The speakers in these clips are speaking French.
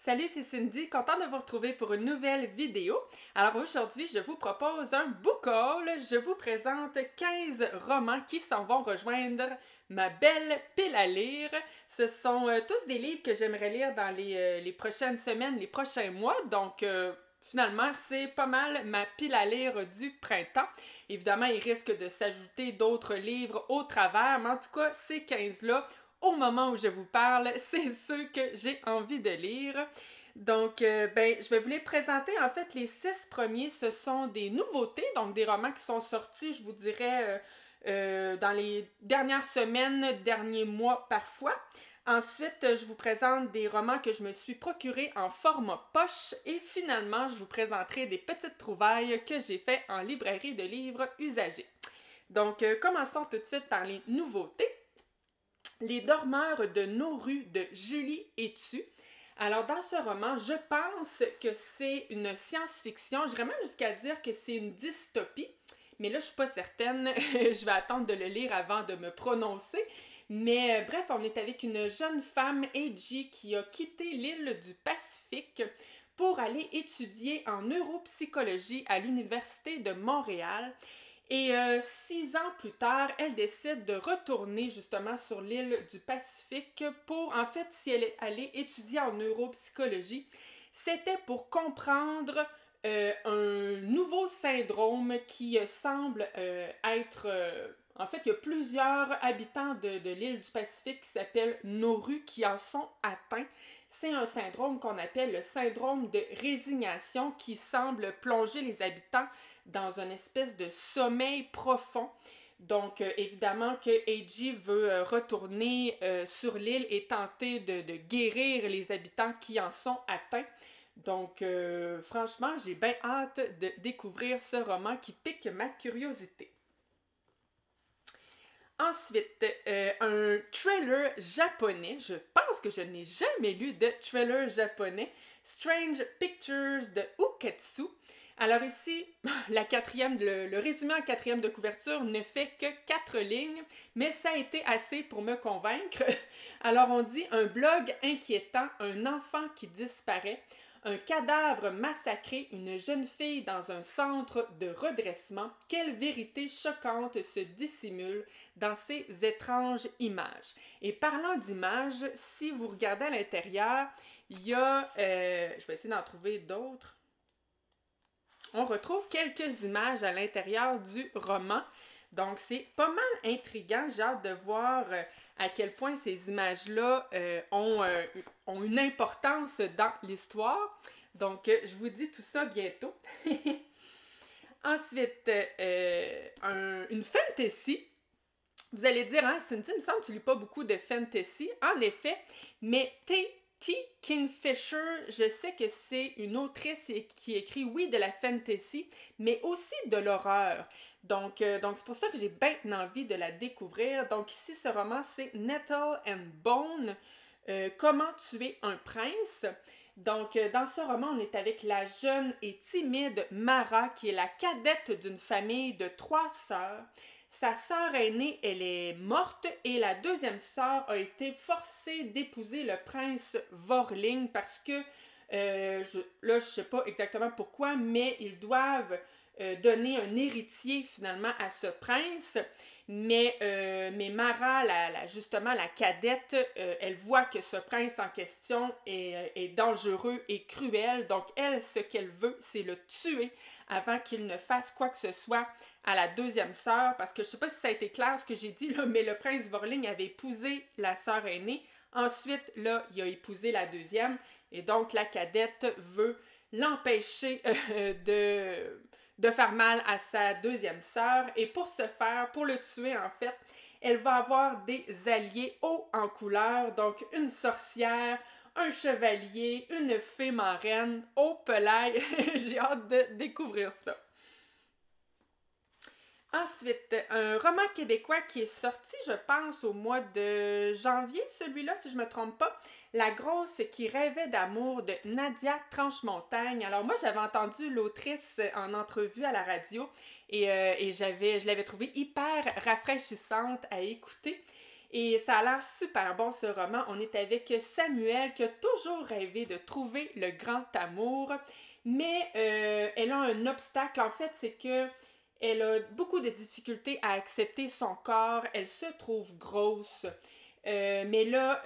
Salut, c'est Cindy, contente de vous retrouver pour une nouvelle vidéo. Alors aujourd'hui, je vous propose un book haul. Je vous présente 15 romans qui s'en vont rejoindre ma belle pile à lire. Ce sont tous des livres que j'aimerais lire dans les prochaines semaines, les prochains mois. Donc finalement, c'est pas mal ma pile à lire du printemps. Évidemment, il risque de s'ajouter d'autres livres au travers, mais en tout cas, ces 15-là, au moment où je vous parle, c'est ceux que j'ai envie de lire. Donc, je vais vous les présenter. En fait, les 6 premiers, ce sont des nouveautés, donc des romans qui sont sortis, je vous dirais, dans les dernières semaines, derniers mois parfois. Ensuite, je vous présente des romans que je me suis procurés en format poche. Et finalement, je vous présenterai des petites trouvailles que j'ai faites en librairie de livres usagés. Donc, commençons tout de suite par les nouveautés. Les dormeurs de nos rues de Julie Etu. Alors, dans ce roman, je pense que c'est une science-fiction. J'irais même jusqu'à dire que c'est une dystopie. Mais là, je suis pas certaine. Je vais attendre de le lire avant de me prononcer. Mais bref, on est avec une jeune femme, Eiji, qui a quitté l'île du Pacifique pour aller étudier en neuropsychologie à l'Université de Montréal. Et 6 ans plus tard, elle décide de retourner justement sur l'île du Pacifique pour, en fait, si elle est allée étudier en neuropsychologie, c'était pour comprendre un nouveau syndrome qui semble être... en fait, il y a plusieurs habitants de l'île du Pacifique qui s'appellent Nauru qui en sont atteints. C'est un syndrome qu'on appelle le syndrome de résignation qui semble plonger les habitants dans une espèce de sommeil profond. Donc, évidemment que Eiji veut retourner sur l'île et tenter de guérir les habitants qui en sont atteints. Donc, franchement, j'ai bien hâte de découvrir ce roman qui pique ma curiosité. Ensuite, un thriller japonais. Je pense que je n'ai jamais lu de thriller japonais. Strange Pictures de Uketsu. Alors ici, le résumé en 4e de couverture ne fait que 4 lignes, mais ça a été assez pour me convaincre. Alors on dit un blog inquiétant, un enfant qui disparaît, un cadavre massacré, une jeune fille dans un centre de redressement. Quelle vérité choquante se dissimule dans ces étranges images. Et parlant d'images, si vous regardez à l'intérieur, il y a... je vais essayer d'en trouver d'autres. On retrouve quelques images à l'intérieur du roman. Donc, c'est pas mal intriguant. J'ai hâte de voir à quel point ces images-là ont une importance dans l'histoire. Donc, je vous dis tout ça bientôt. Ensuite, une fantasy. Vous allez dire, hein, Cynthia, il me semble que tu lis pas beaucoup de fantasy. En effet, mais T. Kingfisher, je sais que c'est une autrice qui écrit, oui, de la fantasy, mais aussi de l'horreur. Donc c'est pour ça que j'ai bien envie de la découvrir. Donc ici, ce roman, c'est Nettle and Bone, Comment tuer un prince. Donc, dans ce roman, on est avec la jeune et timide Mara, qui est la cadette d'une famille de 3 sœurs. Sa sœur aînée, elle est morte et la deuxième sœur a été forcée d'épouser le prince Vorling parce que, je sais pas exactement pourquoi, mais ils doivent donner un héritier finalement à ce prince. Mais Mara, justement la cadette, elle voit que ce prince en question est dangereux et cruel. Donc elle, ce qu'elle veut, c'est le tuer avant qu'il ne fasse quoi que ce soit à la deuxième sœur. Parce que je sais pas si ça a été clair ce que j'ai dit, là, mais le prince Vorling avait épousé la sœur aînée. Ensuite, là, il a épousé la deuxième. Et donc la cadette veut l'empêcher de faire mal à sa deuxième sœur. Et pour ce faire, pour le tuer en fait, elle va avoir des alliés hauts en couleur. Donc une sorcière, un chevalier, une fée marraine. Oh pelaille, j'ai hâte de découvrir ça. Ensuite, un roman québécois qui est sorti, je pense, au mois de janvier, celui-là, si je me trompe pas, La grosse qui rêvait d'amour de Nadia Tranchemontagne. Alors moi, j'avais entendu l'autrice en entrevue à la radio et je l'avais trouvée hyper rafraîchissante à écouter. Et ça a l'air super bon, ce roman. On est avec Samuel qui a toujours rêvé de trouver le grand amour, mais elle a un obstacle, en fait, c'est que elle a beaucoup de difficultés à accepter son corps, elle se trouve grosse. Mais là,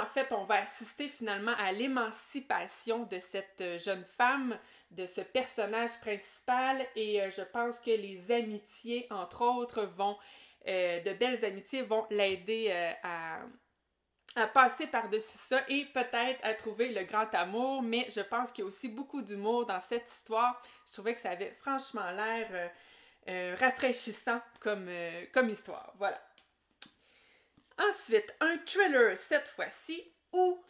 en fait, on va assister finalement à l'émancipation de cette jeune femme, de ce personnage principal, et je pense que les amitiés, entre autres, de belles amitiés vont l'aider à passer par-dessus ça et peut-être à trouver le grand amour, mais je pense qu'il y a aussi beaucoup d'humour dans cette histoire. Je trouvais que ça avait franchement l'air rafraîchissant comme histoire. Voilà. Ensuite, un thriller cette fois-ci, Où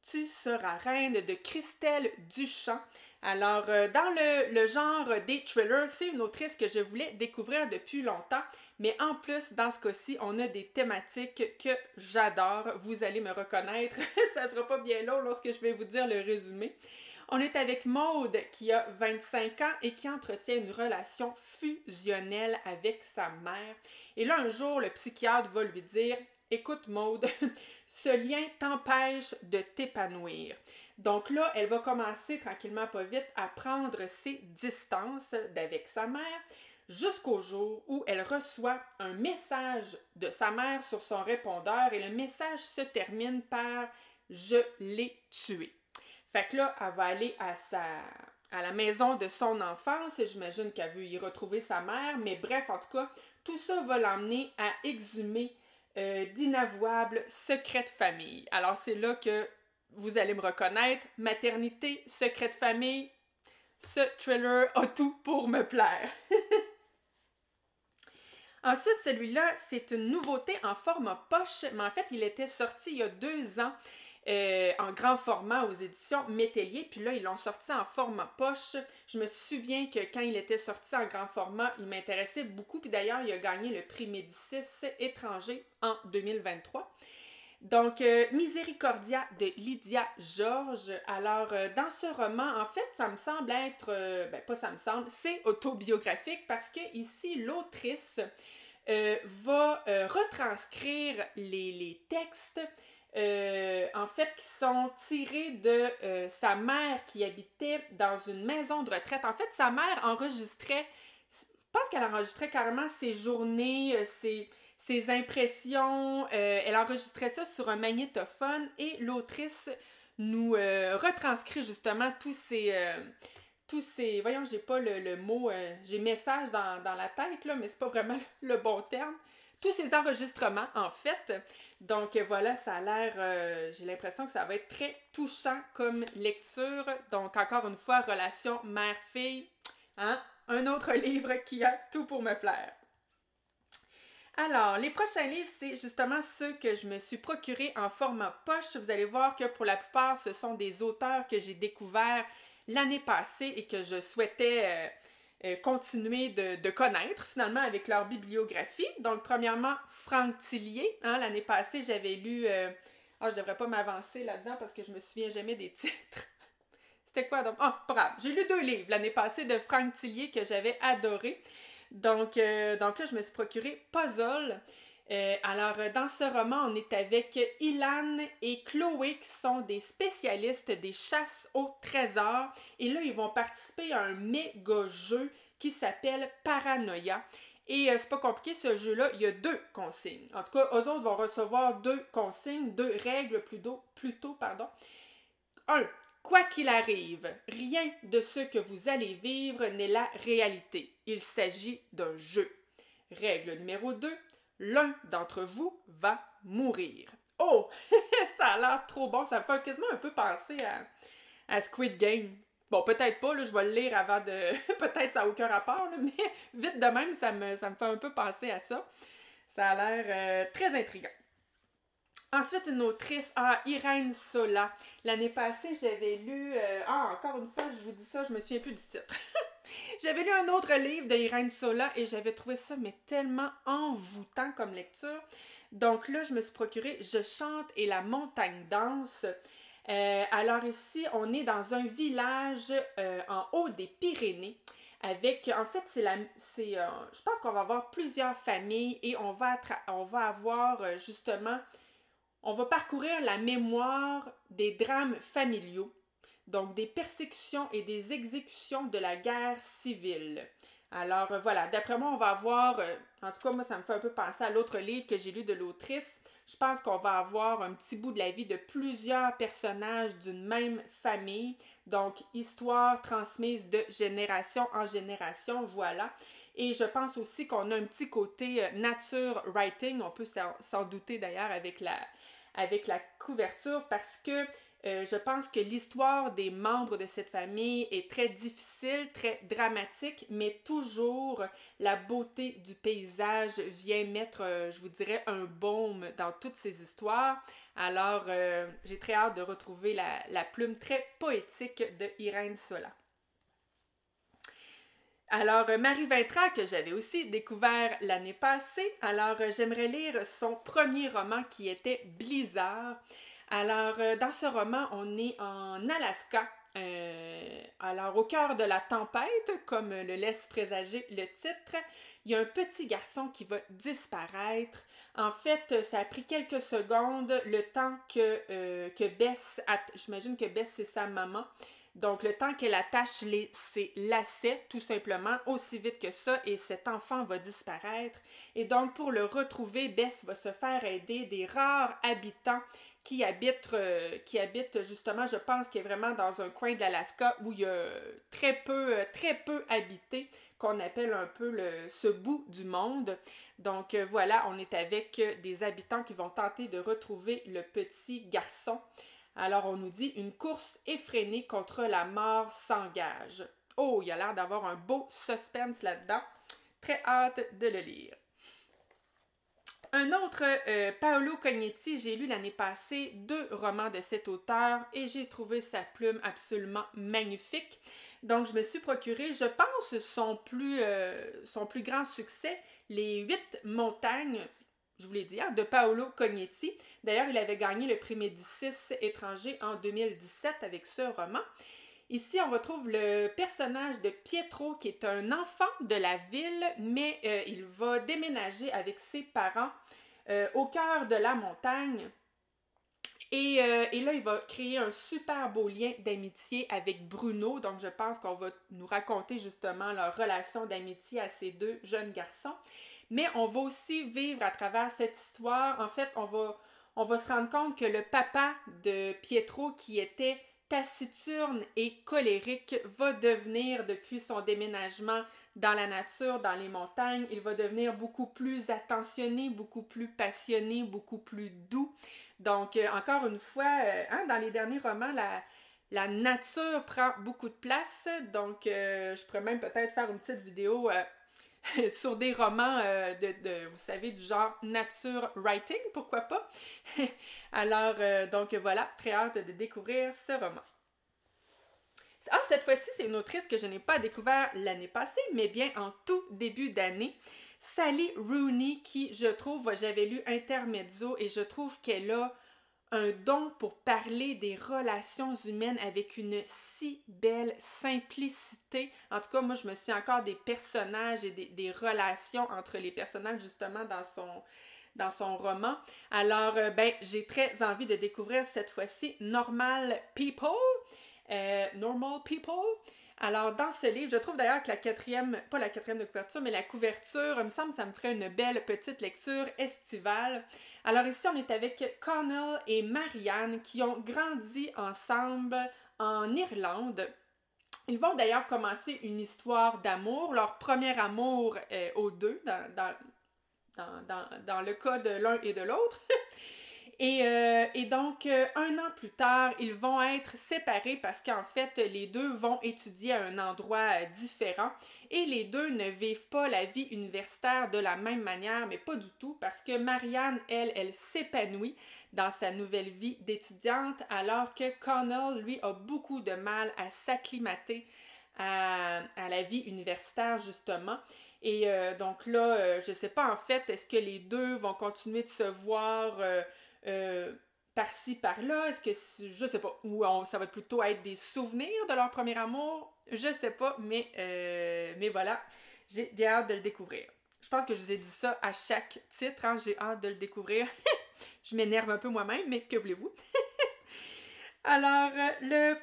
tu seras reine de Christelle Duchamp. Alors, dans le genre des thrillers, c'est une autrice que je voulais découvrir depuis longtemps, mais en plus, dans ce cas-ci, on a des thématiques que j'adore. Vous allez me reconnaître, ça sera pas bien long lorsque je vais vous dire le résumé. On est avec Maude qui a 25 ans et qui entretient une relation fusionnelle avec sa mère. Et là, un jour, le psychiatre va lui dire « Écoute Maude, ce lien t'empêche de t'épanouir. » Donc là, elle va commencer tranquillement pas vite à prendre ses distances d'avec sa mère jusqu'au jour où elle reçoit un message de sa mère sur son répondeur et le message se termine par « Je l'ai tué ». Fait que là, elle va aller à la maison de son enfance et j'imagine qu'elle veut y retrouver sa mère, mais bref, en tout cas, tout ça va l'emmener à exhumer d'inavouables secrets de famille. Alors c'est là que vous allez me reconnaître, maternité, secret de famille, ce thriller a tout pour me plaire. Ensuite, celui-là, c'est une nouveauté en format poche, mais en fait, il était sorti il y a 2 ans en grand format aux éditions Métellier, puis là, ils l'ont sorti en format poche. Je me souviens que quand il était sorti en grand format, il m'intéressait beaucoup, puis d'ailleurs, il a gagné le prix Médicis étranger en 2023. Donc, Miséricordia de Lydia Georges. Alors, dans ce roman, en fait, ça me semble être... pas ça me semble, c'est autobiographique parce que ici, l'autrice va retranscrire les textes en fait, qui sont tirés de sa mère qui habitait dans une maison de retraite. En fait, sa mère enregistrait, je pense qu'elle enregistrait carrément ses journées, ses impressions. Elle enregistrait ça sur un magnétophone et l'autrice nous retranscrit justement tous ces... Voyons, j'ai pas le mot... j'ai message dans la tête, là, mais c'est pas vraiment le bon terme. Tous ces enregistrements, en fait. Donc voilà, ça a l'air... j'ai l'impression que ça va être très touchant comme lecture. Donc encore une fois, relation mère-fille. Hein? Un autre livre qui a tout pour me plaire. Alors, les prochains livres, c'est justement ceux que je me suis procurés en format poche. Vous allez voir que pour la plupart, ce sont des auteurs que j'ai découverts l'année passée et que je souhaitais continuer de connaître finalement avec leur bibliographie. Donc, premièrement, Franck Tillier. Hein, l'année passée, j'avais lu... je devrais pas m'avancer là-dedans parce que je me souviens jamais des titres. C'était quoi donc? Pas grave. J'ai lu 2 livres l'année passée de Franck Tillier que j'avais adoré. Donc là, je me suis procuré Puzzle. Alors, dans ce roman, on est avec Ilan et Chloé qui sont des spécialistes des chasses au trésor. Et là, ils vont participer à un méga jeu qui s'appelle Paranoia. Et c'est pas compliqué, ce jeu-là, il y a 2 consignes. En tout cas, eux autres vont recevoir 2 consignes, 2 règles plutôt. 1. Quoi qu'il arrive, rien de ce que vous allez vivre n'est la réalité. Il s'agit d'un jeu. Règle numéro 2. L'un d'entre vous va mourir. Oh! Ça a l'air trop bon. Ça me fait quasiment un peu penser à Squid Game. Bon, peut-être pas, là, je vais le lire avant de... peut-être ça n'a aucun rapport, là, mais vite de même, ça me fait un peu penser à ça. Ça a l'air très intriguant. Ensuite, une autrice, Irène Sola. L'année passée, j'avais lu... encore une fois, je vous dis ça, je me souviens plus du titre. J'avais lu un autre livre d'Irène Sola et j'avais trouvé ça mais tellement envoûtant comme lecture. Donc là, je me suis procuré Je chante et la montagne danse. Alors ici, on est dans un village en haut des Pyrénées avec, en fait, je pense qu'on va avoir plusieurs familles et on va avoir justement, on va parcourir la mémoire des drames familiaux, donc des persécutions et des exécutions de la guerre civile. Alors voilà, d'après moi, on va avoir, en tout cas moi ça me fait un peu penser à l'autre livre que j'ai lu de l'autrice. Je pense qu'on va avoir un petit bout de la vie de plusieurs personnages d'une même famille. Donc, histoire transmise de génération en génération, voilà. Et je pense aussi qu'on a un petit côté nature writing, on peut s'en douter d'ailleurs avec la couverture parce que je pense que l'histoire des membres de cette famille est très difficile, très dramatique, mais toujours la beauté du paysage vient mettre, je vous dirais, un baume dans toutes ces histoires. Alors, j'ai très hâte de retrouver la plume très poétique de Irène Sola. Alors, Marie Vintra, que j'avais aussi découvert l'année passée, alors j'aimerais lire son premier roman qui était Blizzard. Alors, dans ce roman, on est en Alaska, alors au cœur de la tempête, comme le laisse présager le titre. Il y a un petit garçon qui va disparaître. En fait, ça a pris quelques secondes, le temps que Bess, j'imagine que Bess c'est sa maman, donc le temps qu'elle attache ses lacets, tout simplement, aussi vite que ça, et cet enfant va disparaître. Et donc pour le retrouver, Bess va se faire aider des rares habitants qui habitent justement, je pense qu'il est vraiment dans un coin de l'Alaska où il y a très peu habité, qu'on appelle un peu ce bout du monde. Donc voilà, on est avec des habitants qui vont tenter de retrouver le petit garçon. Alors on nous dit une course effrénée contre la mort s'engage. Oh, il y a l'air d'avoir un beau suspense là-dedans. Très hâte de le lire. Un autre, Paolo Cognetti, j'ai lu l'année passée 2 romans de cet auteur et j'ai trouvé sa plume absolument magnifique. Donc, je me suis procuré, je pense, son plus grand succès, Les 8 montagnes, je vous l'ai dit, de Paolo Cognetti. D'ailleurs, il avait gagné le prix Médicis étranger en 2017 avec ce roman. Ici, on retrouve le personnage de Pietro, qui est un enfant de la ville, mais il va déménager avec ses parents au cœur de la montagne. Et là, il va créer un super beau lien d'amitié avec Bruno. Donc, je pense qu'on va nous raconter justement leur relation d'amitié à ces 2 jeunes garçons. Mais on va aussi vivre à travers cette histoire. En fait, on va se rendre compte que le papa de Pietro, qui était taciturne et colérique, va devenir, depuis son déménagement dans la nature, dans les montagnes, il va devenir beaucoup plus attentionné, beaucoup plus passionné, beaucoup plus doux. Donc, encore une fois, dans les derniers romans, la nature prend beaucoup de place. Donc, je pourrais même peut-être faire une petite vidéo sur des romans vous savez, du genre nature writing, pourquoi pas. Alors, donc voilà, très hâte de découvrir ce roman. Ah, cette fois-ci, c'est une autrice que je n'ai pas découvert l'année passée, mais bien en tout début d'année. Sally Rooney, qui, je trouve, j'avais lu Intermezzo et je trouve qu'elle a un don pour parler des relations humaines avec une si belle simplicité. En tout cas, moi, je me souviens encore des personnages et des relations entre les personnages, justement, dans son roman. Alors, j'ai très envie de découvrir cette fois-ci Normal People. Normal People. Alors, dans ce livre, je trouve d'ailleurs que pas la quatrième de couverture, mais la couverture, il me semble que ça me ferait une belle petite lecture estivale. Alors ici, on est avec Connell et Marianne qui ont grandi ensemble en Irlande. Ils vont d'ailleurs commencer une histoire d'amour, leur premier amour aux deux, dans le cas de l'un et de l'autre. Et donc, 1 an plus tard, ils vont être séparés parce qu'en fait, les deux vont étudier à un endroit différent et les deux ne vivent pas la vie universitaire de la même manière, mais pas du tout, parce que Marianne, elle s'épanouit dans sa nouvelle vie d'étudiante, alors que Connell, lui, a beaucoup de mal à s'acclimater à la vie universitaire, justement. Et donc là, je sais pas en fait, est-ce que les deux vont continuer de se voir par-ci, par-là? Est-ce que, je sais pas, ou ça va plutôt être des souvenirs de leur premier amour? Je sais pas, mais voilà, j'ai bien hâte de le découvrir. Je pense que je vous ai dit ça à chaque titre, hein, j'ai hâte de le découvrir. Je m'énerve un peu moi-même, mais que voulez-vous? Alors, là,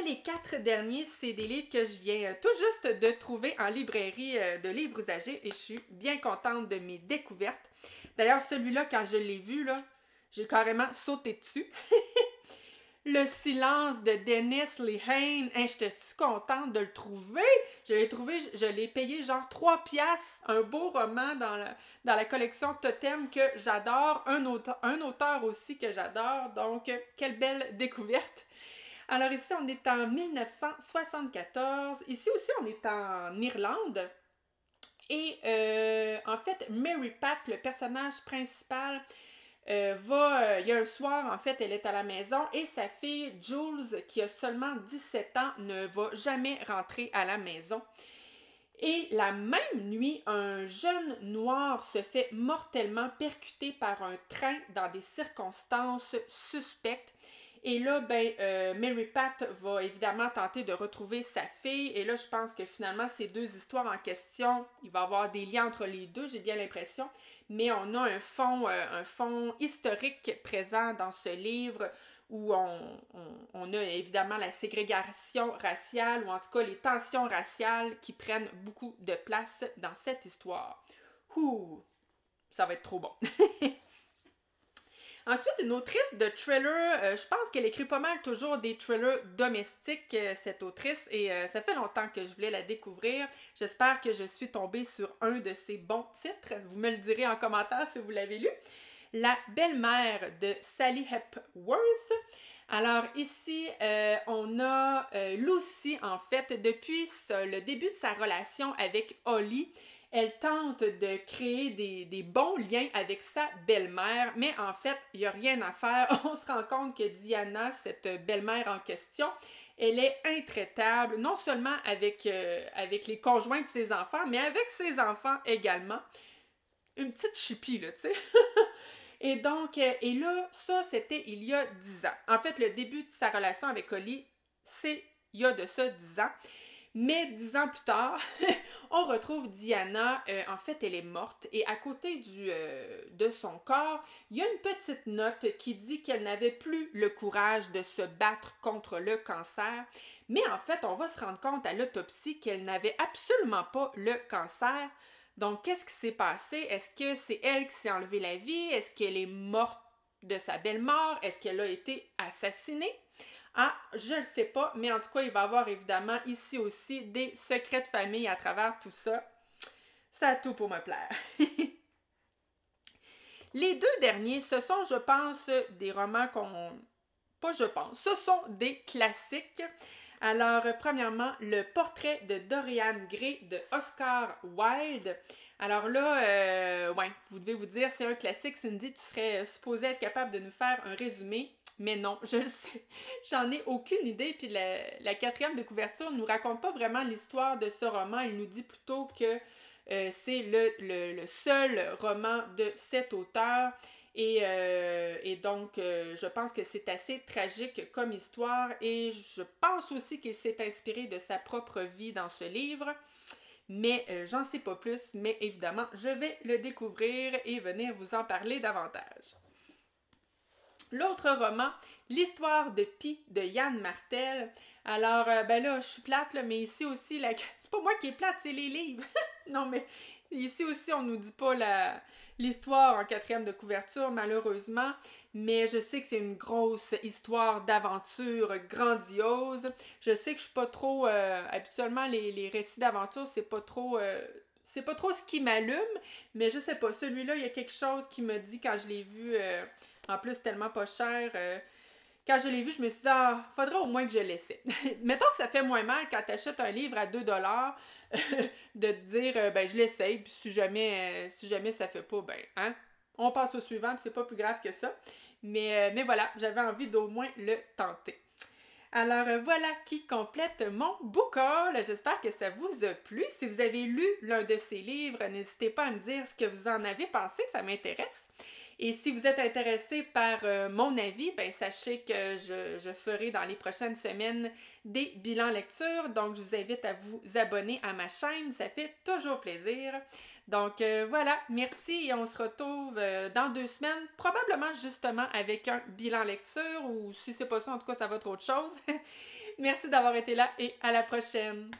les 4 derniers, c'est des livres que je viens tout juste de trouver en librairie de livres usagés et je suis bien contente de mes découvertes. D'ailleurs, celui-là, quand je l'ai vu, là, j'ai carrément sauté dessus. Le silence de Dennis Lehane. Hein, j'étais-tu contente de le trouver? Je l'ai trouvé, je l'ai payé genre 3 piastres. Un beau roman dans la collection Totem que j'adore. Un auteur aussi que j'adore. Donc, quelle belle découverte. Alors ici, on est en 1974. Ici aussi, on est en Irlande. Et en fait, Mary Pat, le personnage principal, il y a un soir, en fait, elle est à la maison et sa fille, Jules, qui a seulement 17 ans, ne va jamais rentrer à la maison. Et la même nuit, un jeune noir se fait mortellement percuter par un train dans des circonstances suspectes. Et là, Mary Pat va évidemment tenter de retrouver sa fille. Et là, je pense que finalement, ces deux histoires en question, il va y avoir des liens entre les deux, j'ai bien l'impression. Mais on a un fond historique présent dans ce livre où on a évidemment la ségrégation raciale, ou en tout cas les tensions raciales qui prennent beaucoup de place dans cette histoire. Ouh, ça va être trop bon. Ensuite, une autrice de thriller, je pense qu'elle écrit pas mal toujours des thrillers domestiques, cette autrice, et ça fait longtemps que je voulais la découvrir. J'espère que je suis tombée sur un de ses bons titres. Vous me le direz en commentaire si vous l'avez lu. La belle-mère de Sally Hepworth. Alors ici, on a Lucy, en fait, depuis le début de sa relation avec Holly. Elle tente de créer des bons liens avec sa belle-mère, mais en fait, il n'y a rien à faire. On se rend compte que Diana, cette belle-mère en question, elle est intraitable, non seulement avec les conjoints de ses enfants, mais avec ses enfants également. Une petite chipie, là, tu sais. Et donc, et là, ça, c'était il y a 10 ans. En fait, le début de sa relation avec Holly, c'est il y a de ça 10 ans. Mais 10 ans plus tard, on retrouve Diana. En fait, elle est morte. Et à côté de son corps, il y a une petite note qui dit qu'elle n'avait plus le courage de se battre contre le cancer. Mais en fait, on va se rendre compte à l'autopsie qu'elle n'avait absolument pas le cancer. Donc, qu'est-ce qui s'est passé? Est-ce que c'est elle qui s'est enlevé la vie? Est-ce qu'elle est morte de sa belle mort? Est-ce qu'elle a été assassinée? Ah, je ne sais pas, mais en tout cas, il va y avoir évidemment ici aussi des secrets de famille à travers tout ça. Ça a tout pour me plaire. Les deux derniers, ce sont, je pense, des romans ce sont des classiques. Alors, premièrement, le portrait de Dorian Gray de Oscar Wilde. Alors là, vous devez vous dire, c'est un classique, Cindy, tu serais supposée être capable de nous faire un résumé. Mais non, je le sais, j'en ai aucune idée. Puis la quatrième de couverture ne nous raconte pas vraiment l'histoire de ce roman. Il nous dit plutôt que c'est le seul roman de cet auteur. Et donc, je pense que c'est assez tragique comme histoire. Et je pense aussi qu'il s'est inspiré de sa propre vie dans ce livre. Mais j'en sais pas plus. Mais évidemment, je vais le découvrir et venir vous en parler davantage. L'autre roman, L'histoire de Pi de Yann Martel. Alors, là, je suis plate, là, mais ici aussi, c'est pas moi qui est plate, c'est les livres. Non, mais ici aussi, on nous dit pas l'histoire en quatrième de couverture, malheureusement. Mais je sais que c'est une grosse histoire d'aventure grandiose. Je sais que je suis pas trop... habituellement, les récits d'aventure, c'est pas trop ce qui m'allume. Mais je sais pas, celui-là, il y a quelque chose qui me dit quand je l'ai vu... En plus, tellement pas cher. Quand je l'ai vu, je me suis dit, faudrait au moins que je l'essaie. Mettons que ça fait moins mal quand tu achètes un livre à 2$ de te dire, je l'essaye, puis si jamais ça fait pas, on passe au suivant, puis c'est pas plus grave que ça. Mais voilà, j'avais envie d'au moins le tenter. Alors voilà qui complète mon book haul. J'espère que ça vous a plu. Si vous avez lu l'un de ces livres, n'hésitez pas à me dire ce que vous en avez pensé, ça m'intéresse. Et si vous êtes intéressé par mon avis, ben sachez que je ferai dans les prochaines semaines des bilans lecture. Donc, je vous invite à vous abonner à ma chaîne. Ça fait toujours plaisir. Donc, voilà. Merci et on se retrouve dans 2 semaines, probablement justement avec un bilan lecture ou si c'est pas ça, en tout cas, ça va être autre chose. Merci d'avoir été là et à la prochaine.